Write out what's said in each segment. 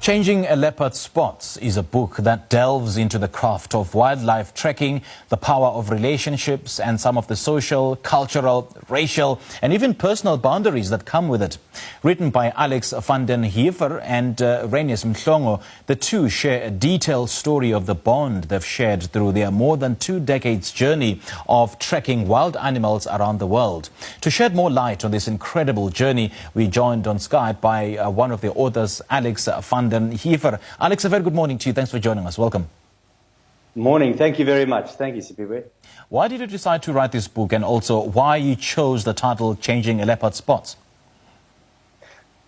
Changing a Leopard's Spots is a book that delves into the craft of wildlife tracking, the power of relationships, and some of the social, cultural, racial, and even personal boundaries that come with it. Written by Alex van den Heever and Renius Mhlongo, the two share a detailed story of the bond they've shared through their more than 2 decades journey of tracking wild animals around the world. To shed more light on this incredible journey, we joined on Skype by one of the authors, Alex van den Heever. Alex, a very good morning to you. Thanks for joining us. Welcome. Morning. Thank you very much. Thank you, Sipiwe. Why did you decide to write this book, and also why you chose the title Changing a Leopard's Spots?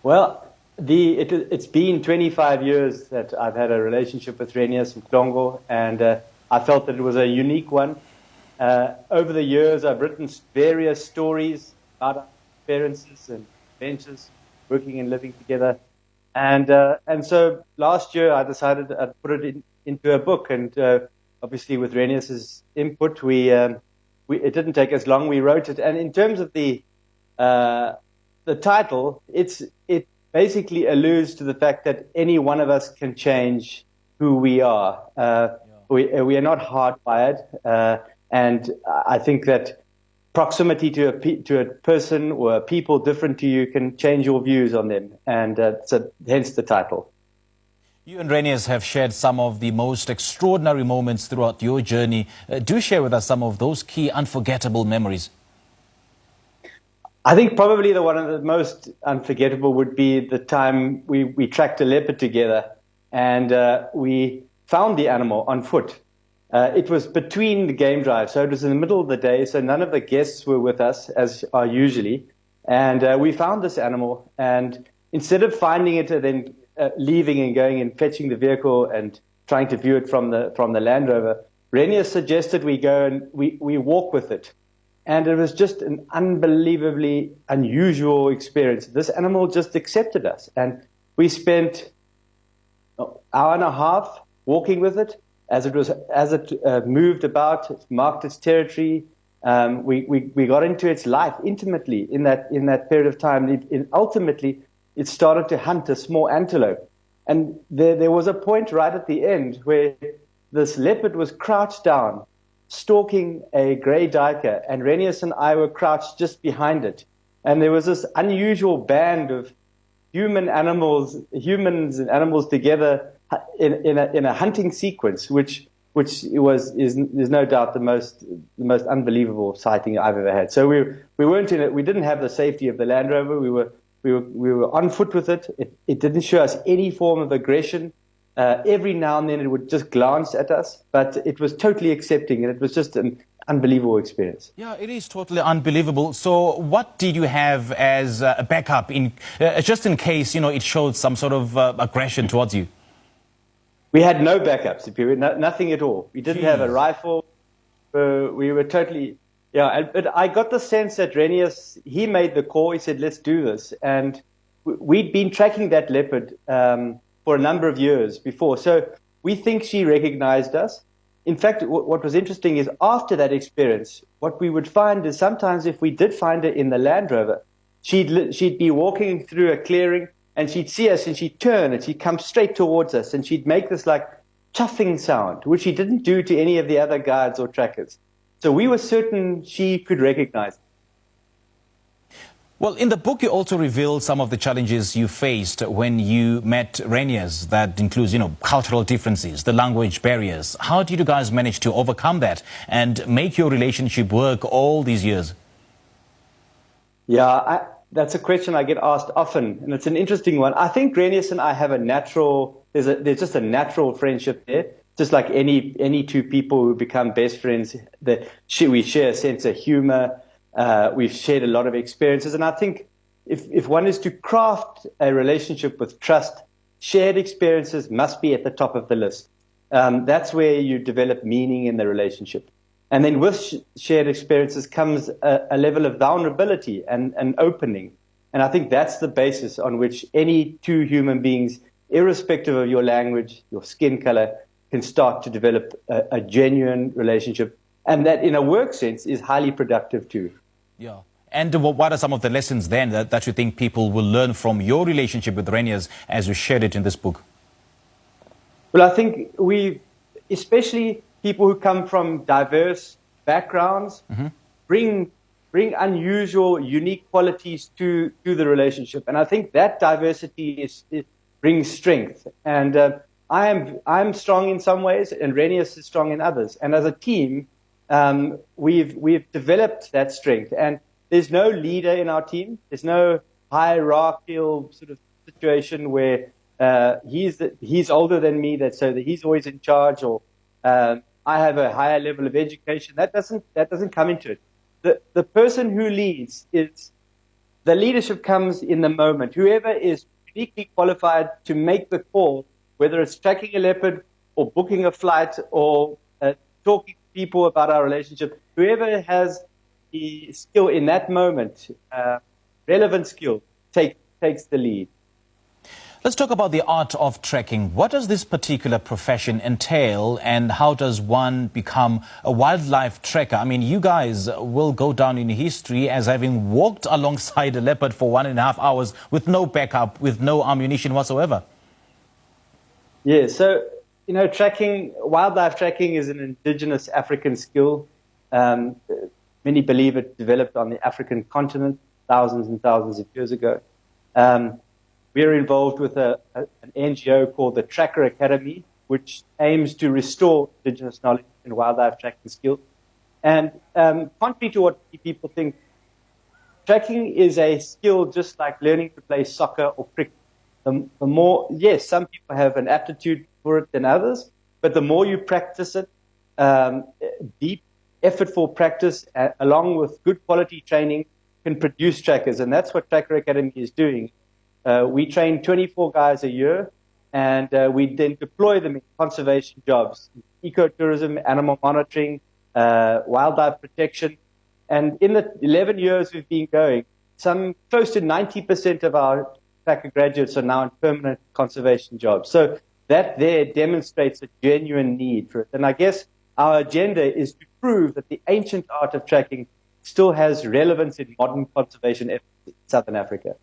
Well, it's been 25 years that I've had a relationship with Renius Mhlongo, and I felt that it was a unique one. Over the years, I've written various stories about our experiences and adventures, working and living together. And so last year I decided I'd put it into a book, and obviously with Renius's input, it didn't take us long. We wrote it, and in terms of the title, it basically alludes to the fact that any one of us can change who we are. We are not hardwired, and I think that proximity to a person or a people different to you can change your views on them, and so hence the title. You and Renius have shared some of the most extraordinary moments throughout your journey. Do share with us some of those key unforgettable memories. I think probably one of the most unforgettable would be the time we tracked a leopard together, and we found the animal on foot. It was between the game drives, so it was in the middle of the day, so none of the guests were with us, as are usually. And we found this animal, and instead of finding it and then leaving and going and fetching the vehicle and trying to view it from the Land Rover, Renius suggested we go and we walk with it. And it was just an unbelievably unusual experience. This animal just accepted us, and we spent an hour and a half walking with it. As it moved about, it marked its territory. We got into its life intimately in that period of time. Ultimately, it started to hunt a small antelope, and there was a point right at the end where this leopard was crouched down, stalking a grey duiker, and Renius and I were crouched just behind it. And there was this unusual band of humans and animals together in a hunting sequence, which is no doubt the most unbelievable sighting I've ever had. So we weren't in it. We didn't have the safety of the Land Rover. We were on foot with it. It didn't show us any form of aggression. Every now and then it would just glance at us, but it was totally accepting, and it was just an unbelievable experience. Yeah, it is totally unbelievable. So what did you have as a backup just in case, it showed some sort of aggression towards you? We had no backups, nothing at all. We didn't have a rifle. We were totally, but I got the sense that Renius, he made the call. He said, let's do this. And we'd been tracking that leopard for a number of years before. So we think she recognized us. In fact, what was interesting is after that experience, what we would find is sometimes if we did find her in the Land Rover, she'd be walking through a clearing, and she'd see us, and she'd turn, and she'd come straight towards us, and she'd make this like chuffing sound, which she didn't do to any of the other guides or trackers. So we were certain she could recognize. Well, in the book, you also reveal some of the challenges you faced when you met Renius. That includes, cultural differences, the language barriers. How did you guys manage to overcome that and make your relationship work all these years? Yeah, that's a question I get asked often, and it's an interesting one. I think Renius and I have there's just a natural friendship there, just like any two people who become best friends. We share a sense of humor. We've shared a lot of experiences, and I think if one is to craft a relationship with trust, shared experiences must be at the top of the list. That's where you develop meaning in the relationship. And then with shared experiences comes a level of vulnerability and opening. And I think that's the basis on which any two human beings, irrespective of your language, your skin color, can start to develop a genuine relationship. And that, in a work sense, is highly productive too. Yeah. And what are some of the lessons then that you think people will learn from your relationship with Renius as you shared it in this book? Well, I think especially people who come from diverse backgrounds, bring unusual, unique qualities to the relationship, and I think that diversity brings strength. And I'm strong in some ways, and Renius is strong in others. And as a team, we've developed that strength. And there's no leader in our team. There's no hierarchical sort of situation where he's older than me, so that he's always in charge, or I have a higher level of education. That doesn't come into it. The person who leads the leadership comes in the moment. Whoever is uniquely qualified to make the call, whether it's tracking a leopard or booking a flight or talking to people about our relationship, whoever has the skill in that moment, relevant skill, takes the lead. Let's talk about the art of trekking. What does this particular profession entail, and how does one become a wildlife trekker? I mean, you guys will go down in history as having walked alongside a leopard for 1.5 hours with no backup, with no ammunition whatsoever. Yeah, so, wildlife tracking is an indigenous African skill. Many believe it developed on the African continent thousands and thousands of years ago. We're involved with an NGO called the Tracker Academy, which aims to restore indigenous knowledge in wildlife tracking skills. And contrary to what people think, tracking is a skill just like learning to play soccer or cricket. The more, yes, some people have an aptitude for it than others, but the more you practice it, deep, effortful practice, along with good quality training, can produce trackers. And that's what Tracker Academy is doing. We train 24 guys a year, and we then deploy them in conservation jobs, ecotourism, animal monitoring, wildlife protection. And in the 11 years we've been going, some close to 90% of our tracker graduates are now in permanent conservation jobs. So that there demonstrates a genuine need for it. And I guess our agenda is to prove that the ancient art of tracking still has relevance in modern conservation efforts in Southern Africa.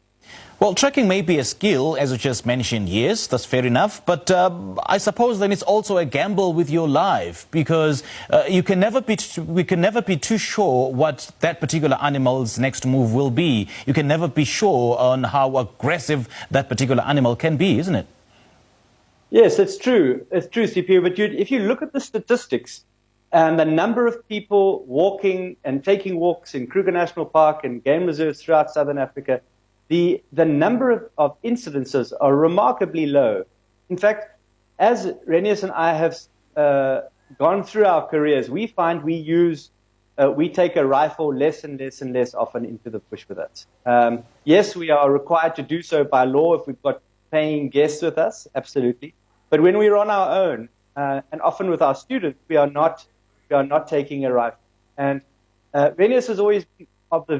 Well, trekking may be a skill, as you just mentioned, yes, that's fair enough. But I suppose then it's also a gamble with your life, because we can never be too sure what that particular animal's next move will be. You can never be sure on how aggressive that particular animal can be, isn't it? Yes, it's true. It's true, CP. But if you look at the statistics and the number of people walking and taking walks in Kruger National Park and game reserves throughout Southern Africa, the number of incidences are remarkably low. In fact, as Renius and I have gone through our careers, we find we take a rifle less and less and less often into the bush with us. Yes, we are required to do so by law if we've got paying guests with us, absolutely. But when we're on our own, and often with our students, we are not taking a rifle. And Renius has always been of the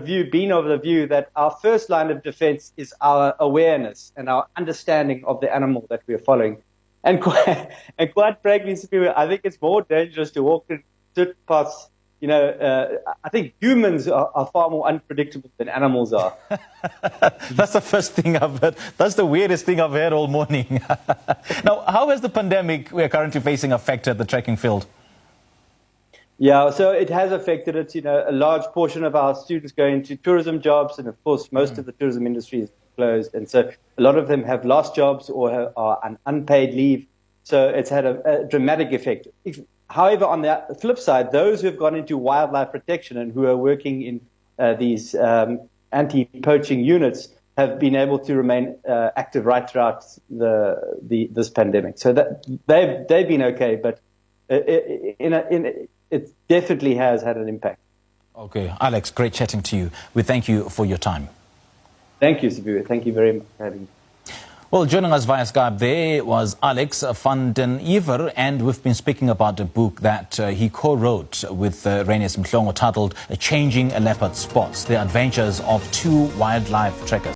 view that our first line of defense is our awareness and our understanding of the animal that we are following. And quite frankly, I think it's more dangerous to walk in certain parts. I think humans are far more unpredictable than animals are. That's the first thing I've heard. That's the weirdest thing I've heard all morning. Now, how has the pandemic we are currently facing affected the trekking field? Yeah, so it has affected it. A large portion of our students go into tourism jobs, and of course, most of the tourism industry is closed. And so a lot of them have lost jobs or are on unpaid leave. So it's had a dramatic effect. However, on the flip side, those who have gone into wildlife protection and who are working in these anti-poaching units have been able to remain active right throughout this pandemic. So that they've been okay, but it definitely has had an impact. Okay, Alex, great chatting to you. We thank you for your time. Thank you, Sibu. Thank you very much for having me. Well, joining us via Skype there was Alex van den Ever, and we've been speaking about a book that he co-wrote with Renius Mhlongo titled Changing a Leopard's Spots, The Adventures of Two Wildlife Trekkers.